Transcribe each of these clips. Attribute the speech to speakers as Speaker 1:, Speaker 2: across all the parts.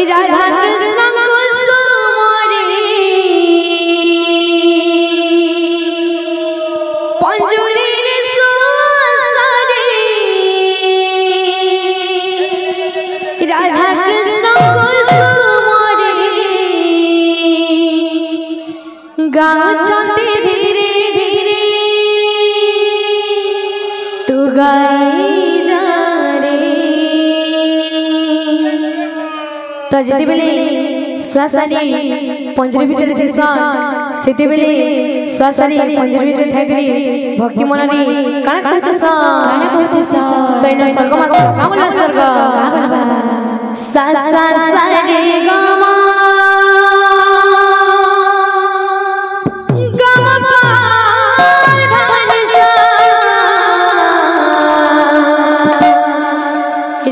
Speaker 1: राधा कृष्ण कुसुमरे पंजुरीर सुसरे राधा कृष्ण कुसुमरे गाछते धीरे धीरे तू गाई जा रे। तो जिते बेले श्वासानी पंजरी भितर दिसन सेते बेले श्वासानी पंजरी भितर थाकरी भक्ति मनरे काना कहतेस तैनो स्वर्ग मा कामला स्वर्ग कामला सा सा सा रे ग म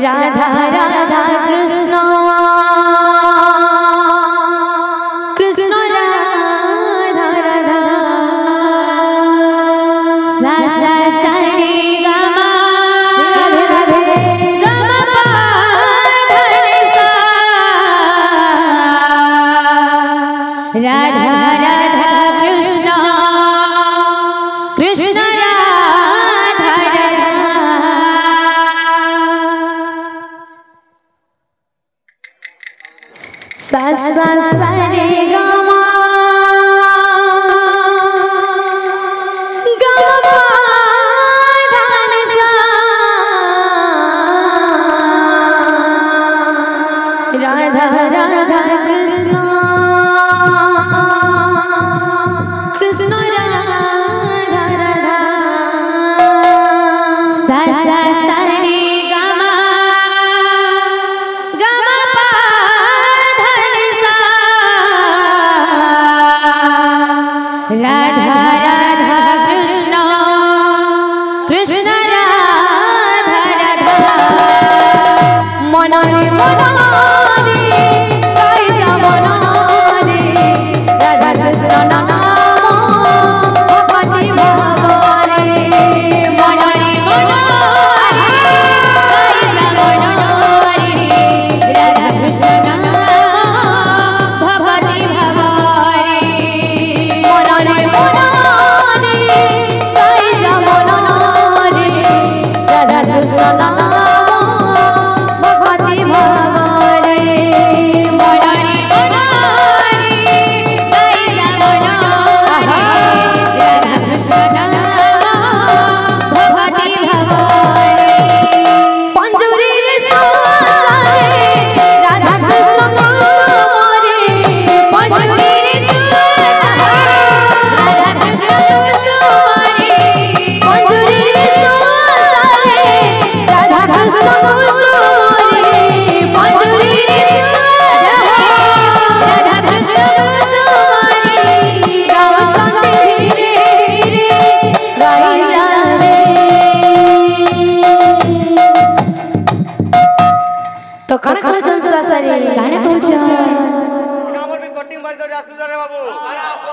Speaker 1: राधा राधा कृष्ण कृष्ण राधा राधा सा सा सा रे ग म राधे राधे ग म प ध नि सा राधा राधा कृष्ण कृष्ण राधा राधा सा सा सा रे ग म ग म प ध नि सा राधा राधा कृष्ण कृष्ण राधा राधा सा सा सा रे ग म ग म प राधा राधा कृष्ण कृष्ण राधा राधा मनरे मनरे गाई जा मनरे राधा कृष्ण नाम भक्ति भावरे मनरे मनरे गाई जा मनरे राधा कृष्ण नाम भक्ति भावरे मनरे मनरे गाई जा मनरे राधा कृष्ण नाम भक्ति भावरे मनरे मनरे गाई जा मनरे राधा कृष्ण नाम भक्ति भावरे पंजुरीर सुसरे राधा कृष्ण कुसुमरे पंजुरीर सुसरे राधा कृष्ण कुसुमरे पंजुरीर सुसरे राधा कृष्ण कुसुमरे पंजुरीर सुसरे राधा कृष्ण कुसुमरे गाछते धीरे धीरे गाई जा रे। तो काना कहछन सासारी गाना कहछन
Speaker 2: हमर भी कटिंग मार दे आसु रे बाबू गाना आसो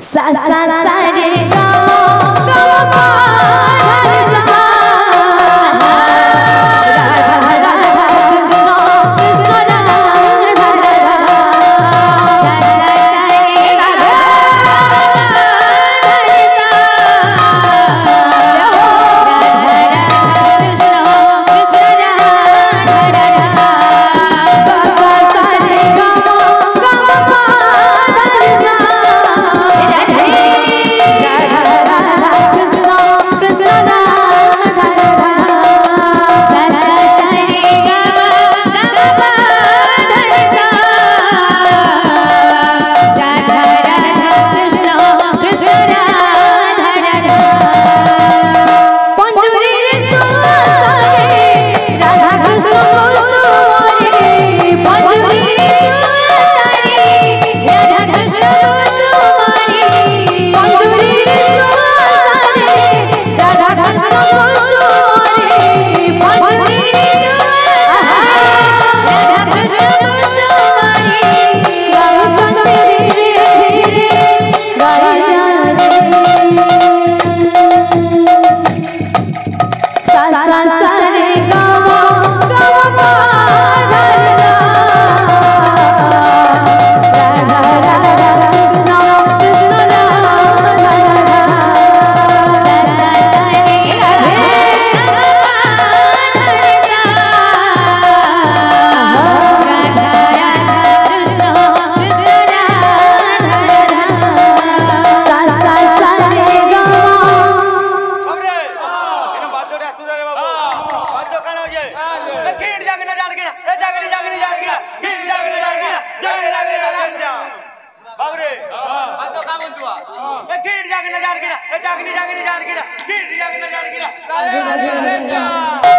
Speaker 1: सा सा सा रे ग म प ध नि सा राधा राधा कृष्ण कृष्ण राधा राधा सा सा सा रे ग म प ध नि सा राधा राधा कृष्ण कृष्ण राधा राधा सा सा सा रे ग म प ध नि सा राधा राधा कृष्ण
Speaker 2: जान गिरा ए जागनी जान गिरा फिर जागना जान गिरा राधे राधे